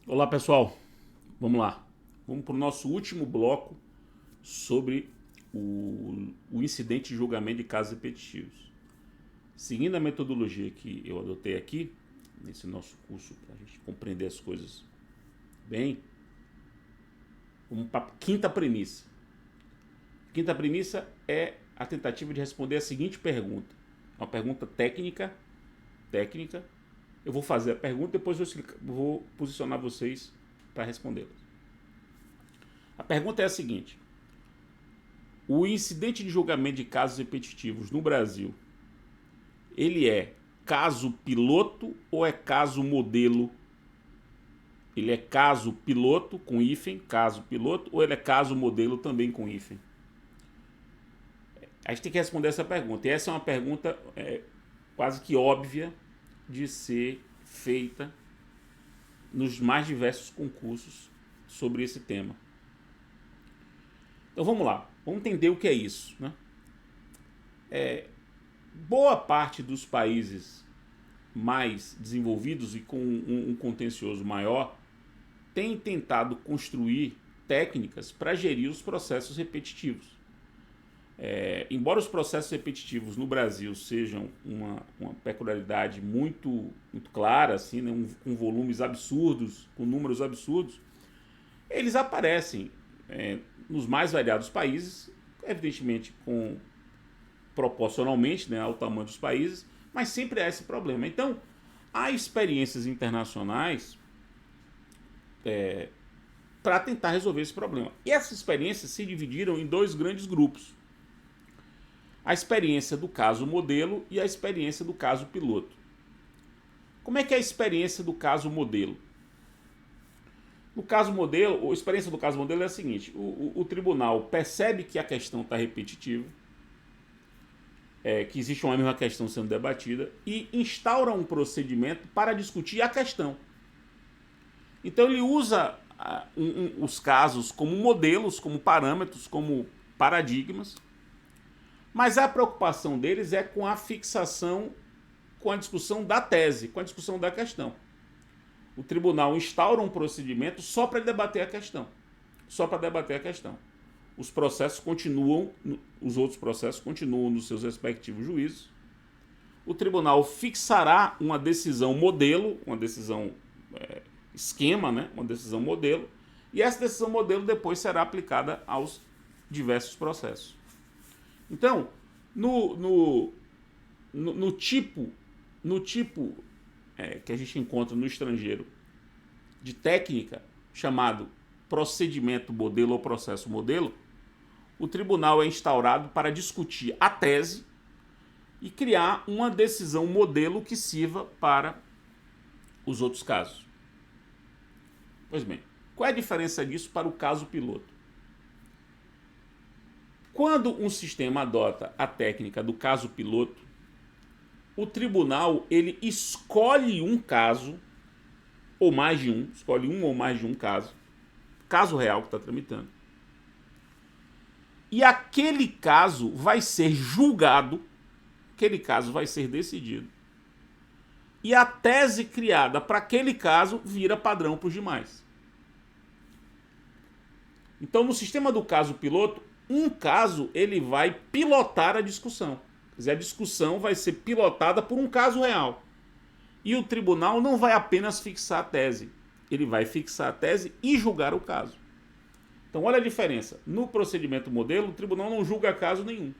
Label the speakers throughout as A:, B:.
A: Olá pessoal, vamos lá. Vamos para o nosso último bloco sobre o incidente de julgamento de casos repetitivos. Seguindo a metodologia que eu adotei aqui, nesse nosso curso, para a gente compreender as coisas bem, vamos para a quinta premissa. A quinta premissa é a tentativa de responder a seguinte pergunta. Uma pergunta técnica. Eu vou fazer a pergunta e depois vou posicionar vocês para respondê-la. A pergunta é a seguinte: o incidente de julgamento de casos repetitivos no Brasil, ele é caso piloto ou é caso modelo? Ele é caso piloto com hífen, caso piloto, ou ele é caso modelo também com hífen? A gente tem que responder essa pergunta. E essa é uma pergunta quase que óbvia de ser feita nos mais diversos concursos sobre esse tema. Então vamos lá, vamos entender o que é isso, né? Boa parte dos países mais desenvolvidos e com um contencioso maior tem tentado construir técnicas para gerir os processos repetitivos. Embora os processos repetitivos no Brasil sejam uma peculiaridade muito clara, assim, né, com volumes absurdos, com números absurdos, eles aparecem nos mais variados países, evidentemente proporcionalmente, né, ao tamanho dos países, mas sempre há esse problema. Então, há experiências internacionais para tentar resolver esse problema. E essas experiências se dividiram em dois grandes grupos: a experiência do caso modelo e a experiência do caso piloto. Como é que é a experiência do caso modelo? No caso modelo, a experiência do caso modelo é a seguinte: o tribunal percebe que a questão está repetitiva, que existe uma mesma questão sendo debatida, e instaura um procedimento para discutir a questão. Então ele usa os casos como modelos, como parâmetros, como paradigmas, mas a preocupação deles é com a fixação, com a discussão da tese, com a discussão da questão. O tribunal instaura um procedimento só para debater a questão. Só para debater a questão. Os processos continuam, os outros processos continuam nos seus respectivos juízos. O tribunal fixará uma decisão modelo, uma decisão esquema, né? Uma decisão modelo, e essa decisão modelo depois será aplicada aos diversos processos. Então, no tipo que a gente encontra no estrangeiro de técnica chamado procedimento modelo ou processo modelo, o tribunal é instaurado para discutir a tese e criar uma decisão modelo que sirva para os outros casos. Pois bem, qual é a diferença disso para o caso piloto? Quando um sistema adota a técnica do caso piloto, o tribunal ele escolhe um caso, ou mais de um, escolhe um ou mais de um caso real que está tramitando. E aquele caso vai ser julgado, aquele caso vai ser decidido. E a tese criada para aquele caso vira padrão para os demais. Então, no sistema do caso piloto, um caso ele vai pilotar a discussão. Quer dizer, a discussão vai ser pilotada por um caso real. E o tribunal não vai apenas fixar a tese, ele vai fixar a tese e julgar o caso. Então, olha a diferença. No procedimento modelo, o tribunal não julga caso nenhum.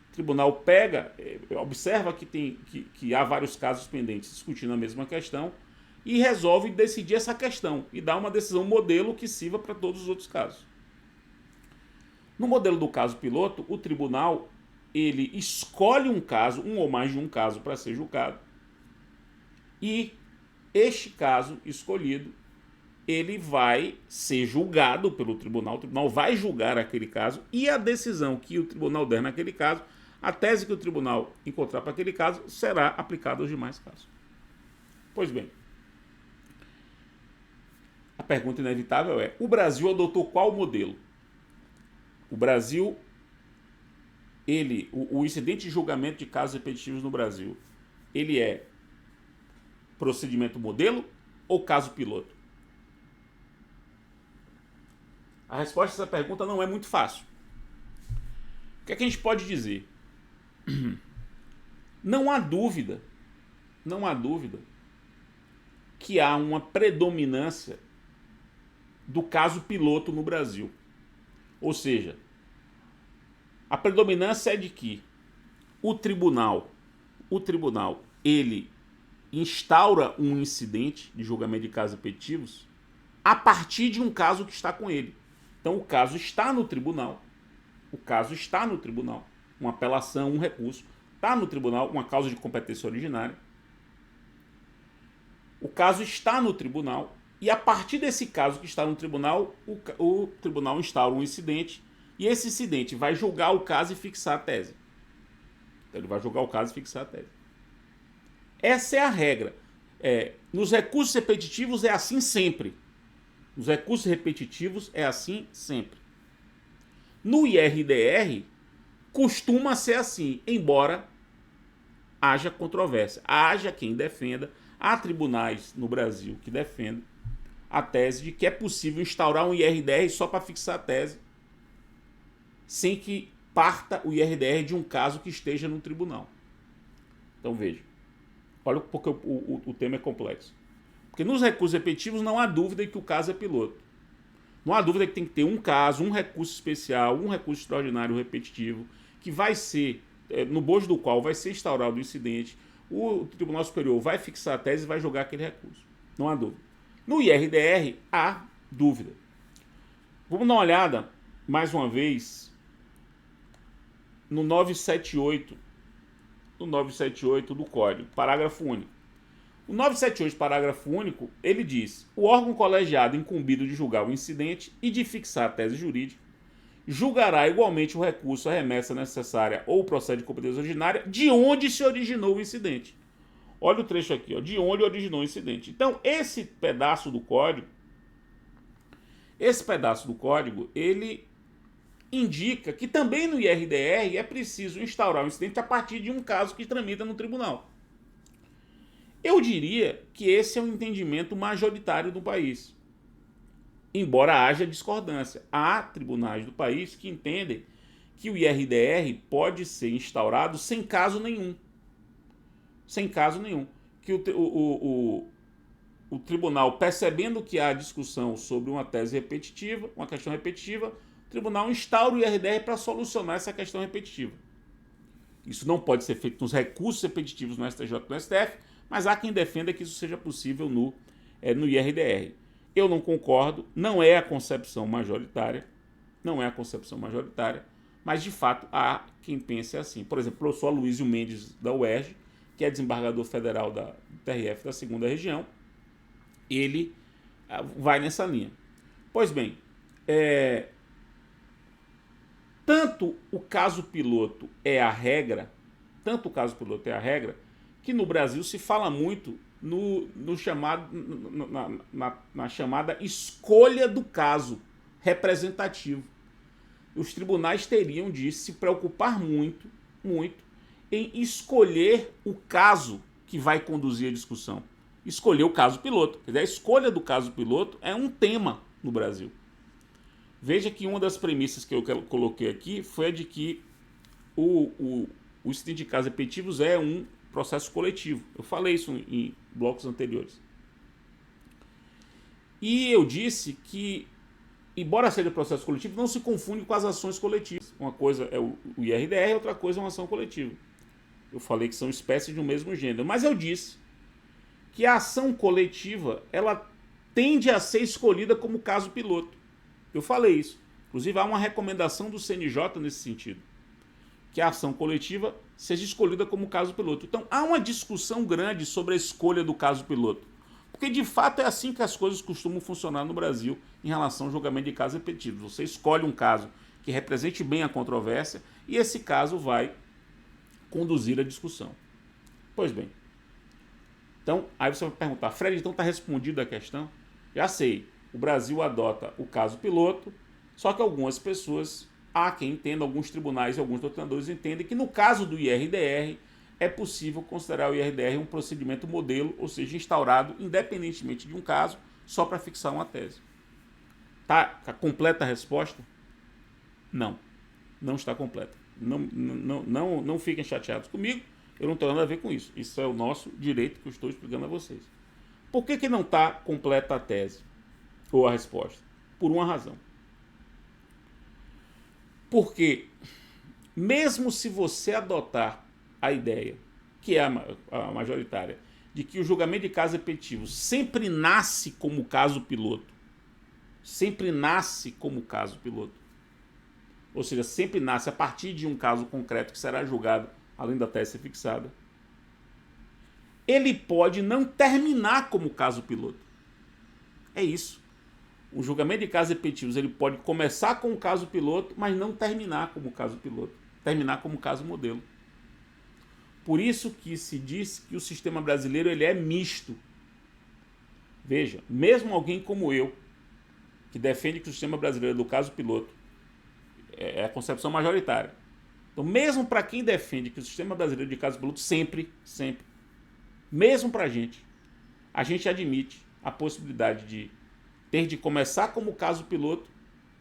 A: O tribunal pega, observa que há vários casos pendentes discutindo a mesma questão e resolve decidir essa questão e dá uma decisão modelo que sirva para todos os outros casos. No modelo do caso piloto, o tribunal ele escolhe um caso, um ou mais de um caso para ser julgado, e este caso escolhido ele vai ser julgado pelo tribunal, o tribunal vai julgar aquele caso e a decisão que o tribunal der naquele caso, a tese que o tribunal encontrar para aquele caso, será aplicada aos demais casos. Pois bem, a pergunta inevitável é: o Brasil adotou qual modelo? O Brasil, o incidente de julgamento de casos repetitivos no Brasil, ele é procedimento modelo ou caso piloto? A resposta a essa pergunta não é muito fácil. O que é que a gente pode dizer? Não há dúvida que há uma predominância do caso piloto no Brasil. Ou seja, a predominância é de que o tribunal, ele instaura um incidente de julgamento de casos repetitivos a partir de um caso que está com ele. Então o caso está no tribunal. Uma apelação, um recurso, está no tribunal, uma causa de competência originária. O caso está no tribunal e a partir desse caso que está no tribunal, o tribunal instaura um incidente e esse incidente vai julgar o caso e fixar a tese. Então ele vai julgar o caso e fixar a tese. Essa é a regra. Nos recursos repetitivos é assim sempre. No IRDR costuma ser assim, embora haja controvérsia, haja quem defenda. Há tribunais no Brasil que defendem a tese de que é possível instaurar um IRDR só para fixar a tese, sem que parta o IRDR de um caso que esteja no tribunal. Então veja, olha porque o tema é complexo. Porque nos recursos repetitivos não há dúvida de que o caso é piloto. Não há dúvida que tem que ter um caso, um recurso especial, um recurso extraordinário repetitivo, que vai ser, no bojo do qual vai ser instaurado o incidente, o Tribunal Superior vai fixar a tese e vai julgar aquele recurso. Não há dúvida. No IRDR, há dúvida. Vamos dar uma olhada, mais uma vez, no 978 do Código, parágrafo único. O 978, parágrafo único, ele diz: o órgão colegiado incumbido de julgar o incidente e de fixar a tese jurídica julgará igualmente o recurso, a remessa necessária ou o processo de competência originária de onde se originou o incidente. Olha o trecho aqui, ó, de onde originou o incidente. Então, esse pedaço do código, ele indica que também no IRDR é preciso instaurar um incidente a partir de um caso que tramita no tribunal. Eu diria que esse é um entendimento majoritário do país. Embora haja discordância. Há tribunais do país que entendem que o IRDR pode ser instaurado sem caso nenhum. Que o tribunal, percebendo que há discussão sobre uma tese repetitiva, uma questão repetitiva, o tribunal instaura o IRDR para solucionar essa questão repetitiva. Isso não pode ser feito nos recursos repetitivos no STJ e no STF, mas há quem defenda que isso seja possível no IRDR. Eu não concordo, não é a concepção majoritária, mas de fato há quem pense assim. Por exemplo, o professor Aloysio Mendes da UERJ, que é desembargador federal do TRF da 2ª Região, ele vai nessa linha. Pois bem, tanto o caso piloto é a regra, que no Brasil se fala muito na chamada escolha do caso representativo. Os tribunais teriam de se preocupar muito em escolher o caso que vai conduzir a discussão. Escolher o caso piloto. Quer dizer, a escolha do caso piloto é um tema no Brasil. Veja que uma das premissas que eu coloquei aqui foi a de que o incidente de casos repetitivos é um processo coletivo. Eu falei isso em blocos anteriores. E eu disse que, embora seja processo coletivo, não se confunde com as ações coletivas. Uma coisa é o IRDR, outra coisa é uma ação coletiva. Eu falei que são espécies de um mesmo gênero. Mas eu disse que a ação coletiva, ela tende a ser escolhida como caso piloto. Eu falei isso. Inclusive, há uma recomendação do CNJ nesse sentido, que a ação coletiva seja escolhida como caso piloto. Então, há uma discussão grande sobre a escolha do caso piloto, porque de fato é assim que as coisas costumam funcionar no Brasil em relação ao julgamento de casos repetitivos. Você escolhe um caso que represente bem a controvérsia e esse caso vai conduzir a discussão. Pois bem. Então, aí você vai perguntar: Fred, então está respondida a questão? Já sei, o Brasil adota o caso piloto, só que algumas pessoas, há quem entenda, alguns tribunais e alguns doutrinadores entendem que no caso do IRDR é possível considerar o IRDR um procedimento modelo, ou seja, instaurado independentemente de um caso, só para fixar uma tese. Está completa a resposta? Não. Não está completa. Não fiquem chateados comigo. Eu não tenho nada a ver com isso. Isso é o nosso direito que eu estou explicando a vocês. Por que não está completa a tese? Ou a resposta? Por uma razão. Porque, mesmo se você adotar a ideia, que é a majoritária, de que o julgamento de caso repetitivo sempre nasce como caso piloto, ou seja, sempre nasce a partir de um caso concreto que será julgado, além da tese ser fixada, ele pode não terminar como caso piloto. É isso. O julgamento de casos repetitivos ele pode começar com o caso piloto, mas não terminar como caso piloto, terminar como caso modelo. Por isso que se diz que o sistema brasileiro ele é misto. Veja, mesmo alguém como eu, que defende que o sistema brasileiro é do caso piloto, é a concepção majoritária. Então, mesmo para quem defende que o sistema brasileiro de caso piloto sempre, mesmo para a gente admite a possibilidade de ter de começar como caso piloto,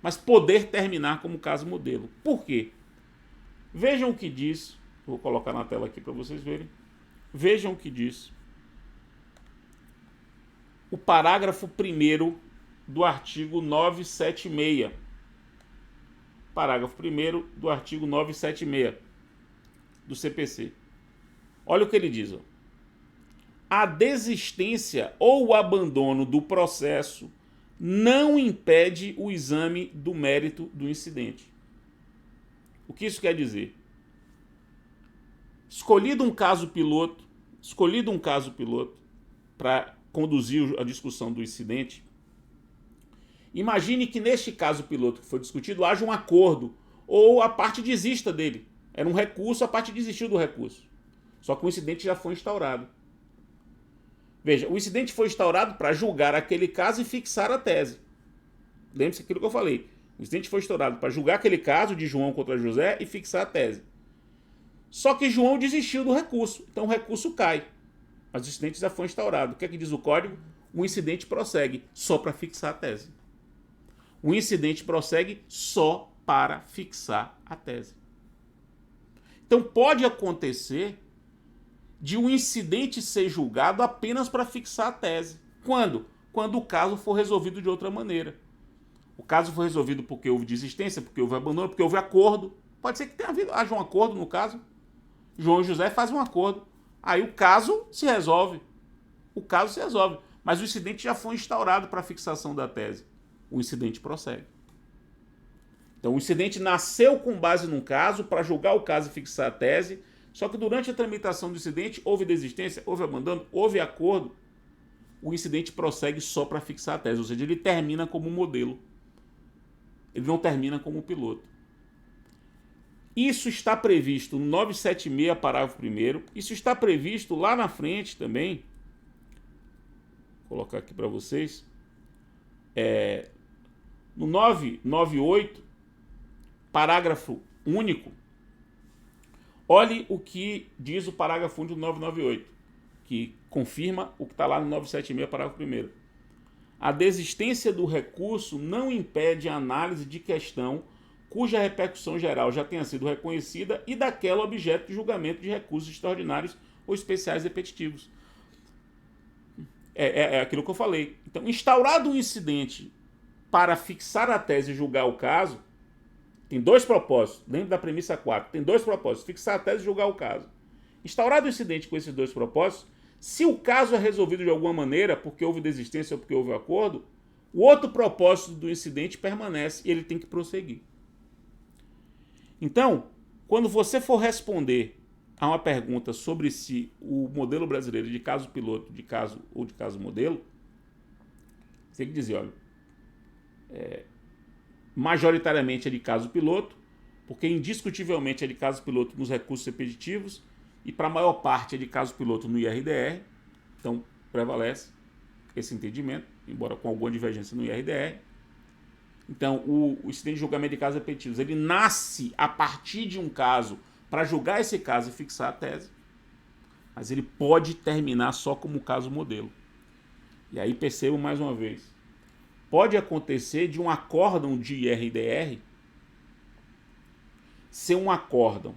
A: mas poder terminar como caso modelo. Por quê? Vejam o que diz, vou colocar na tela aqui para vocês verem. Vejam o que diz o parágrafo 1º do artigo 976. Parágrafo 1º do artigo 976 do CPC. Olha o que ele diz. Ó. A desistência ou o abandono do processo não impede o exame do mérito do incidente. O que isso quer dizer? Escolhido um caso piloto para conduzir a discussão do incidente, imagine que neste caso piloto que foi discutido haja um acordo ou a parte desista dele. Era um recurso, a parte desistiu do recurso. Só que o incidente já foi instaurado. Veja, o incidente foi instaurado para julgar aquele caso e fixar a tese. Lembre-se daquilo que eu falei. O incidente foi instaurado para julgar aquele caso de João contra José e fixar a tese. Só que João desistiu do recurso, então o recurso cai. Mas o incidente já foi instaurado. O que é que diz o código? O incidente prossegue só para fixar a tese. O incidente prossegue só para fixar a tese. Então pode acontecer de um incidente ser julgado apenas para fixar a tese. Quando? Quando o caso for resolvido de outra maneira. O caso foi resolvido porque houve desistência, porque houve abandono, porque houve acordo. Pode ser que haja um acordo no caso. João e José fazem um acordo. Aí o caso se resolve. Mas o incidente já foi instaurado para a fixação da tese. O incidente prossegue. Então o incidente nasceu com base num caso para julgar o caso e fixar a tese. Só que durante a tramitação do incidente houve desistência, houve abandono, houve acordo. O incidente prossegue só para fixar a tese. Ou seja, ele termina como modelo. Ele não termina como piloto. Isso está previsto no 976, parágrafo 1º. Isso está previsto lá na frente também. Vou colocar aqui para vocês. No 998, parágrafo único. Olhe o que diz o parágrafo único do 998, que confirma o que está lá no 976, parágrafo 1º. A desistência do recurso não impede a análise de questão cuja repercussão geral já tenha sido reconhecida e daquela objeto de julgamento de recursos extraordinários ou especiais repetitivos. É aquilo que eu falei. Então, instaurado um incidente para fixar a tese e julgar o caso, tem dois propósitos, dentro da premissa 4, tem dois propósitos, fixar a tese e julgar o caso. Instaurado o incidente com esses dois propósitos, se o caso é resolvido de alguma maneira, porque houve desistência ou porque houve acordo, o outro propósito do incidente permanece e ele tem que prosseguir. Então, quando você for responder a uma pergunta sobre se o modelo brasileiro de caso piloto, de caso ou de caso modelo, você tem que dizer, olha, majoritariamente é de caso piloto, porque indiscutivelmente é de caso piloto nos recursos repetitivos e para a maior parte é de caso piloto no IRDR, então prevalece esse entendimento, embora com alguma divergência no IRDR. Então, o incidente de julgamento de casos repetitivos, ele nasce a partir de um caso para julgar esse caso e fixar a tese, mas ele pode terminar só como caso modelo. E aí percebo mais uma vez, pode acontecer de um acórdão de IRDR ser um acórdão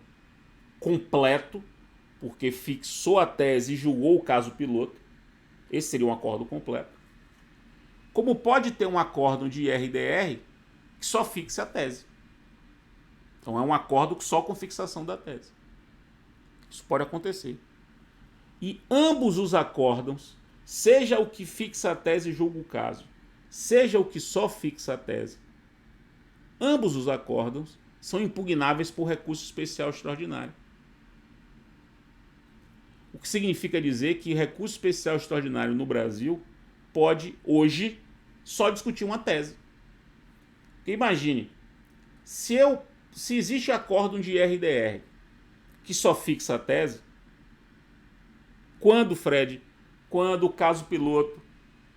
A: completo, porque fixou a tese e julgou o caso piloto. Esse seria um acórdão completo. Como pode ter um acórdão de IRDR que só fixe a tese. Então é um acórdão só com fixação da tese. Isso pode acontecer. E ambos os acórdãos, seja o que fixa a tese e julga o caso, seja o que só fixa a tese, ambos os acórdãos são impugnáveis por recurso especial extraordinário. O que significa dizer que recurso especial extraordinário no Brasil pode, hoje, só discutir uma tese. Porque imagine, se existe acórdão de IRDR que só fixa a tese, quando, Fred, quando o caso piloto,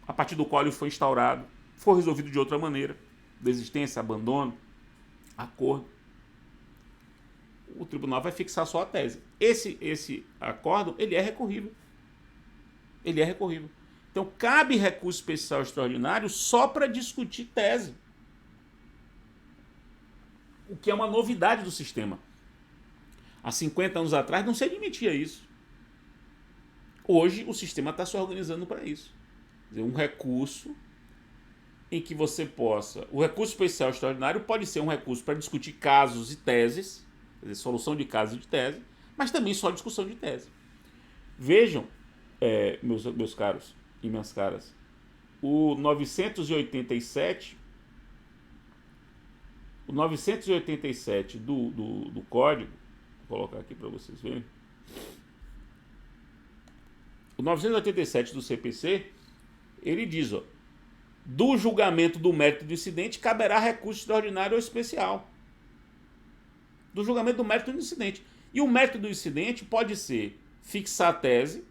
A: a partir do qual ele foi instaurado, for resolvido de outra maneira, desistência, abandono, acordo, o tribunal vai fixar só a tese. Esse acórdão, ele é recorrível. Ele é recorrível. Então, cabe recurso especial extraordinário só para discutir tese. O que é uma novidade do sistema. Há 50 anos atrás não se admitia isso. Hoje o sistema está se organizando para isso. Quer dizer, um recurso em que você possa... O recurso especial extraordinário pode ser um recurso para discutir casos e teses, quer dizer, solução de casos e de tese, mas também só discussão de tese. Vejam, meus caros e minhas caras, o 987 do Código, vou colocar aqui para vocês verem. O 987 do CPC, ele diz, ó, do julgamento do mérito do incidente caberá recurso extraordinário ou especial. Do julgamento do mérito do incidente. E o mérito do incidente pode ser fixar a tese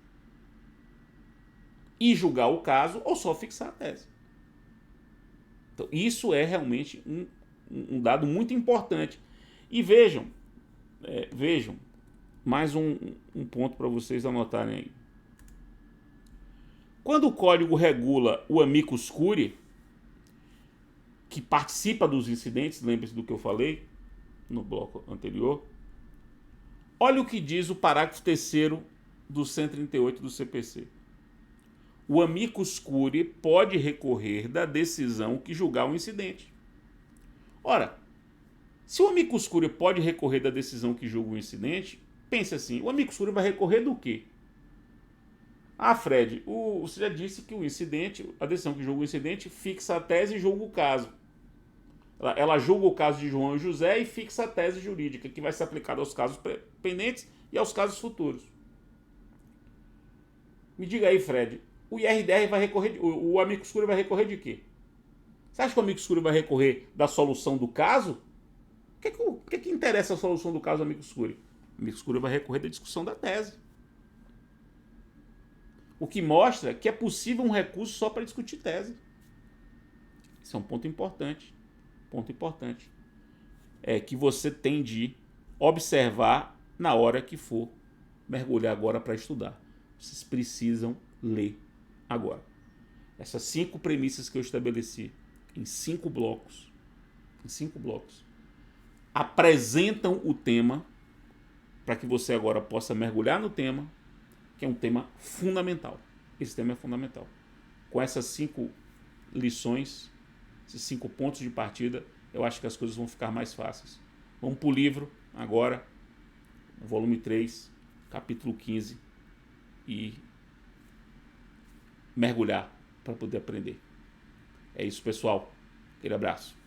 A: e julgar o caso, ou só fixar a tese. Então, isso é realmente um dado muito importante. E vejam, mais um ponto para vocês anotarem aí. Quando o código regula o amicus curiae, que participa dos incidentes, lembre-se do que eu falei no bloco anterior, olha o que diz o parágrafo 3º do 138 do CPC. O amicus curiae pode recorrer da decisão que julgar o incidente. Ora, se o amicus curiae pode recorrer da decisão que julga o incidente, pense assim, o amicus curiae vai recorrer do quê? Ah, Fred, você já disse que o incidente, a decisão que julga o incidente, fixa a tese e julga o caso. Ela julga o caso de João e José e fixa a tese jurídica, que vai ser aplicada aos casos pendentes e aos casos futuros. Me diga aí, Fred, o IRDR vai recorrer, o amicus curiae vai recorrer de quê? Você acha que o amicus curiae vai recorrer da solução do caso? O que interessa a solução do caso do amicus curiae? O amicus curiae vai recorrer da discussão da tese. O que mostra que é possível um recurso só para discutir tese. Esse é um ponto importante. Ponto importante. É que você tem de observar na hora que for mergulhar agora para estudar. Vocês precisam ler agora. Essas 5 premissas que eu estabeleci em 5 blocos, apresentam o tema para que você agora possa mergulhar no tema, que é um tema fundamental. Esse tema é fundamental. Com essas 5 lições, esses 5 pontos de partida, eu acho que as coisas vão ficar mais fáceis. Vamos para o livro agora, volume 3, capítulo 15, e mergulhar para poder aprender. É isso, pessoal. Aquele abraço.